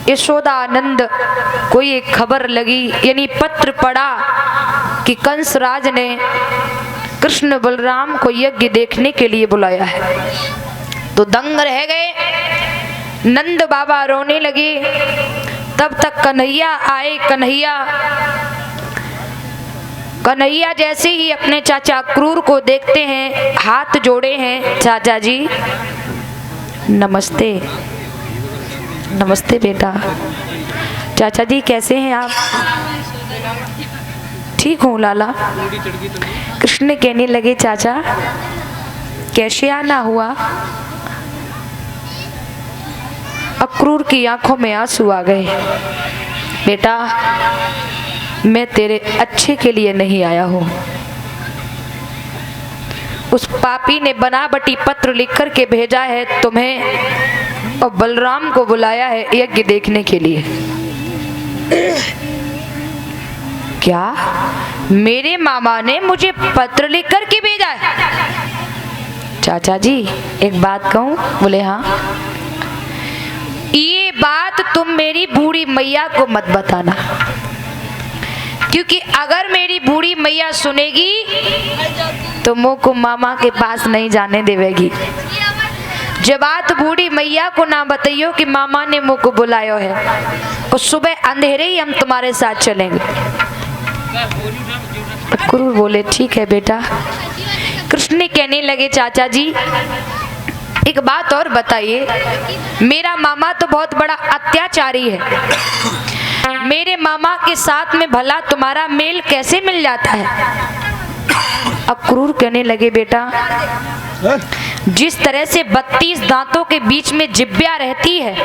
यशोदानंद को ये खबर लगी, यानी पत्र पड़ा कि कंस राज ने कृष्ण बलराम को यज्ञ देखने के लिए बुलाया है, तो दंग रह गए। नंद बाबा रोने लगे। तब तक कन्हैया आए। कन्हैया जैसे ही अपने चाचा क्रूर को देखते हैं, हाथ जोड़े हैं, चाचा जी नमस्ते। नमस्ते बेटा। चाचा जी कैसे हैं आप? ठीक हूँ लाला। कृष्ण कहने लगे चाचा कैसे आना हुआ? अक्रूर की आंखों में आंसू आ गए। बेटा मैं तेरे अच्छे के लिए नहीं आया हूँ। उस पापी ने बनावटी पत्र लिख कर के भेजा है तुम्हें और बलराम को बुलाया है यज्ञ देखने के लिए। क्या? मेरे मामा ने मुझे पत्र लिख कर के भेजा है? चाचा जी एक बात कहूँ? बोले हाँ। ये बात तुम मेरी बूढ़ी मैया को मत बताना, क्योंकि अगर मेरी बूढ़ी मैया सुनेगी तो मुँह को मामा के पास नहीं जाने देवेगी। जब बात बूढ़ी मैया को ना बताइयो कि मामा ने मुँह को बुलायो है, और सुबह अंधेरे ही हम तुम्हारे साथ चलेंगे। क्रूर बोले ठीक है बेटा। कृष्ण कहने लगे चाचा जी एक बात और बताइए, मेरा मामा तो बहुत बड़ा अत्याचारी है, मेरे मामा के साथ में भला तुम्हारा मेल कैसे मिल जाता है? अक्रूर कहने लगे बेटा जिस तरह से 32 दांतों के बीच में जिब्या रहती है,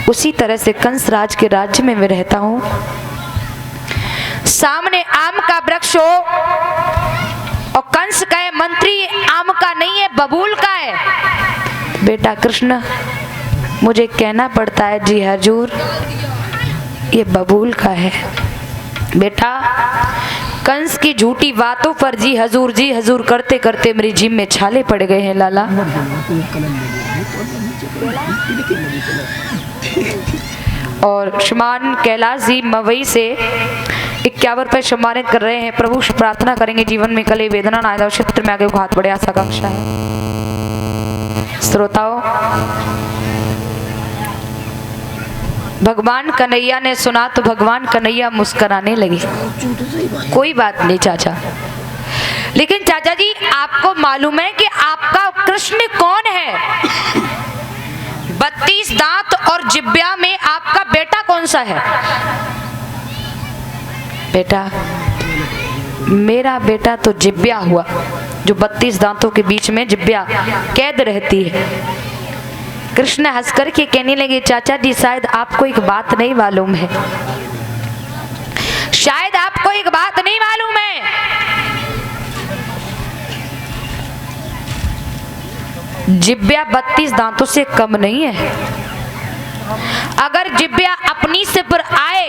उसी तरह से कंस राज के राज्य में मैं रहता हूँ। सामने आम का वृक्ष हो और कंस का है मंत्री आम का नहीं है बबूल का है। बेटा कृष्ण मुझे कहना पड़ता है जी हजूर ये बबूल का है। बेटा कंस की झूठी बातों पर जी हजूर करते करते मेरी जीभ में छाले पड़ गए हैं लाला। और श्रीमान कैलाश जी मवई से 51 रुपये सम्मानित कर रहे हैं। प्रभु से प्रार्थना करेंगे जीवन में कले वेदना ना आए, क्षेत्र में आगे हाथ बढ़े, आशा आकांक्षा है। श्रोताओं भगवान कन्हैया ने सुना तो भगवान कन्हैया मुस्कुराने लगे। कोई बात नहीं चाचा, लेकिन चाचा जी आपको मालूम है कि आपका कृष्ण कौन है? 32 दांत और जिब्या में आपका बेटा कौन सा है? बेटा मेरा बेटा तो जिब्या हुआ, जो 32 दांतों के बीच में जिब्या कैद रहती है। कृष्ण हंस कर के कहने लगे चाचा जी शायद आपको एक बात नहीं मालूम है, शायद आपको एक बात नहीं मालूम है। जिब्या 32 दांतों से कम नहीं है। अगर जिब्या अपनी से पर आए,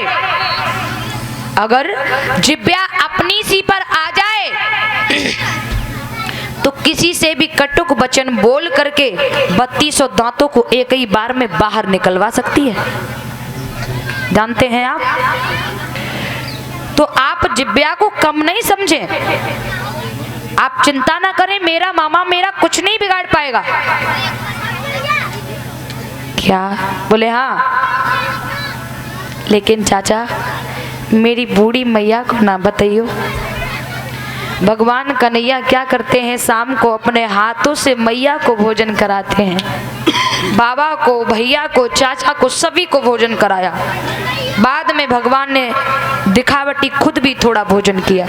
अगर जिब्या अपनी सी पर आ जाए तो किसी से भी कटुक वचन बोल करके 32 दांतों को एक ही बार में बाहर निकलवा सकती है। जानते हैं आप? तो आप जिब्या को कम नहीं समझें। आप चिंता ना करें, मेरा मामा मेरा कुछ नहीं बिगाड़ पाएगा। क्या? बोले हाँ। लेकिन चाचा मेरी बूढ़ी मैया को ना बताइयो। भगवान कन्हैया क्या करते हैं, शाम को अपने हाथों से मैया को भोजन कराते हैं। बाबा को, भैया को, चाचा को, सभी को भोजन कराया। बाद में भगवान ने दिखावटी खुद भी थोड़ा भोजन किया।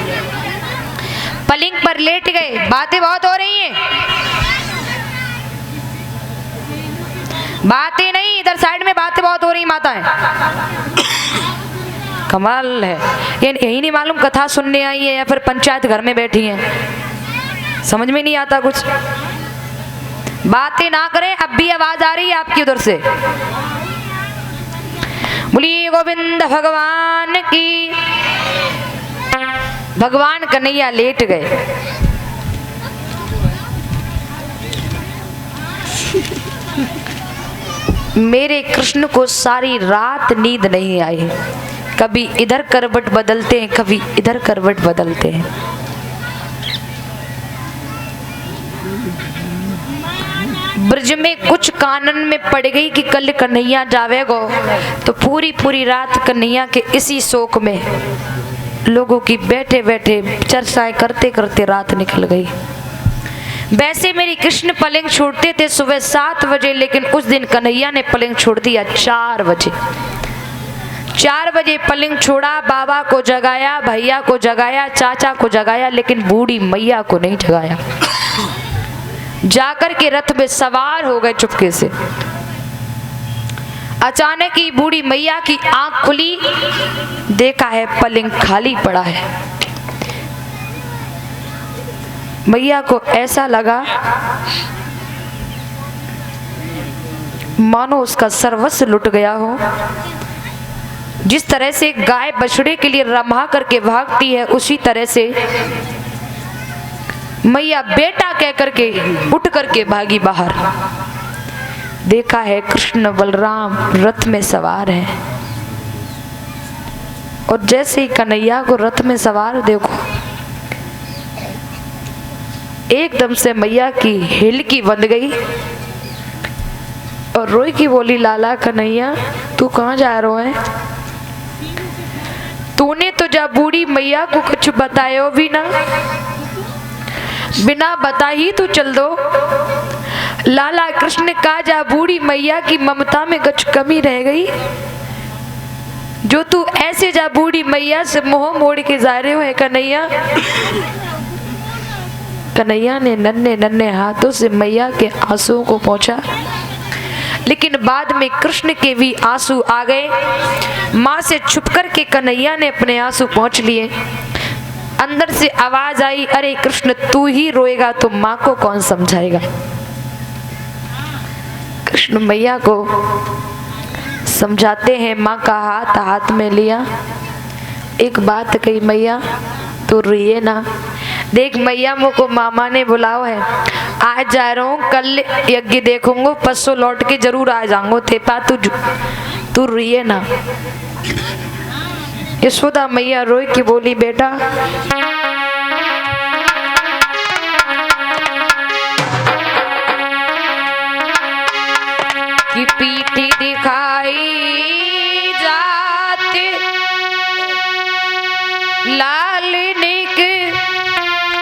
पलंग पर लेट गए। बातें बहुत हो रही हैं। बातें नहीं, इधर साइड में बातें बहुत हो रही माताएं। कमाल है, ये यही नहीं मालूम कथा सुनने आई है या फिर पंचायत घर में बैठी हैं। समझ में नहीं आता कुछ। बातें ना करें। अब भी आवाज आ रही है आपकी उधर से। बोलिए गोविंद भगवान की। भगवान कन्हैया लेट गए। मेरे कृष्ण को सारी रात नींद नहीं आई। कभी इधर करवट बदलते हैं, कभी इधर करवट बदलते हैं। ब्रज में कुछ कानन में पड़ गई कि कल कन्हैया जावेगो, तो पूरी पूरी रात कन्हैया के इसी शोक में लोगों की बैठे बैठे चर्चाएं करते करते रात निकल गई। वैसे मेरी कृष्ण पलंग छोड़ते थे सुबह 7 बजे, लेकिन उस दिन कन्हैया ने पलंग छोड़ दिया 4 बजे। 4 बजे पलंग छोड़ा, बाबा को जगाया, भैया को जगाया, चाचा को जगाया, लेकिन बूढ़ी मैया को नहीं जगाया। जाकर के रथ में सवार हो गए चुपके से। अचानक ही बूढ़ी मैया की आंख खुली, देखा है पलंग खाली पड़ा है। मैया को ऐसा लगा मानो उसका सर्वस्व लुट गया हो। जिस तरह से गाय बछड़े के लिए रम्हा करके भागती है, उसी तरह से मैया बेटा कह करके उठ करके भागी बाहर। देखा है कृष्ण बलराम रथ में सवार है, और जैसे ही कन्हैया को रथ में सवार देखो, एकदम से मैया की हिलकी बंद गई और रोई की बोली, लाला कन्हैया तू कहाँ जा रहा है? तूने तो जा बूढ़ी मैया को कुछ बतायो भी ना, बिना बता ही तू चल दो। लाला कृष्ण का जा बूढ़ी मैया की ममता में कुछ कमी रह गई, जो तू ऐसे जा बूढ़ी मैया से मुंह मोड़ के जा रहे हो है कन्हैया। कन्हैया ने नन्हे नन्हे हाथों से मैया के आंसुओं को पोंछा, लेकिन बाद में कृष्ण के भी आंसू आ गए। माँ से छुप कर के कन्हैया ने अपने आंसू पोंछ लिए। अंदर से आवाज आई, अरे कृष्ण तू ही रोएगा तो माँ को कौन समझाएगा। कृष्ण मैया को समझाते हैं, माँ का हाथ हाथ में लिया, एक बात कही, मैया तू रोइए ना। देख मैया मुझको मामा ने बुलाओ है, आज जा रहा हूँ, कल यज्ञ देखूंगा, परसों लौट के जरूर आ जाऊंगा, थेपा तू रोइए ना। यशोदा मैया रोई की बोली, बेटा कि पीठ दिखाई जाते लाल निक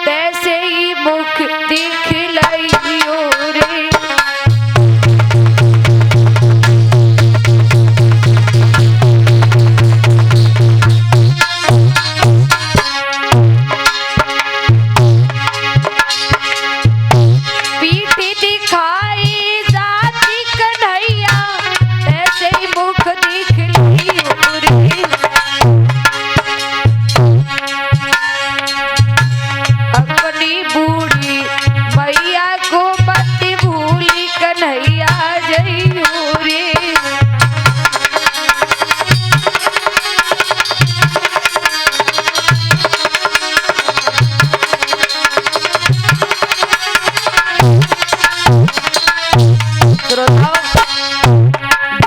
तैसे ही मुख दिखलाइयो रे।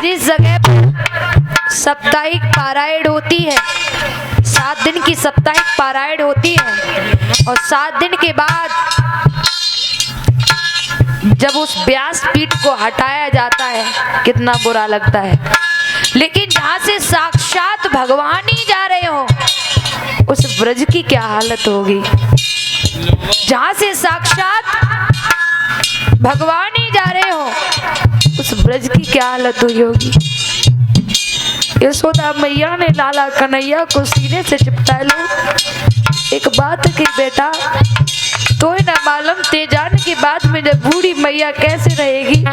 जिस जगह पर साप्ताहिक पारायण होती है, 7 दिन की साप्ताहिक पारायण होती है, और 7 दिन के बाद जब उस व्यास पीठ को हटाया जाता है, कितना बुरा लगता है। लेकिन जहां से साक्षात भगवान ही जा रहे हो, उस ब्रज की क्या हालत होगी। जहां से साक्षात भगवान ही जा रहे हो, उस ब्रज की क्या हालत हुई होगी। यशोदा मैया ने लाला कन्हैया को सीने से चिपटा लो, एक बात की बेटा, तो न मालूम तेजान के बाद में जब बूढ़ी मैया कैसे रहेगी।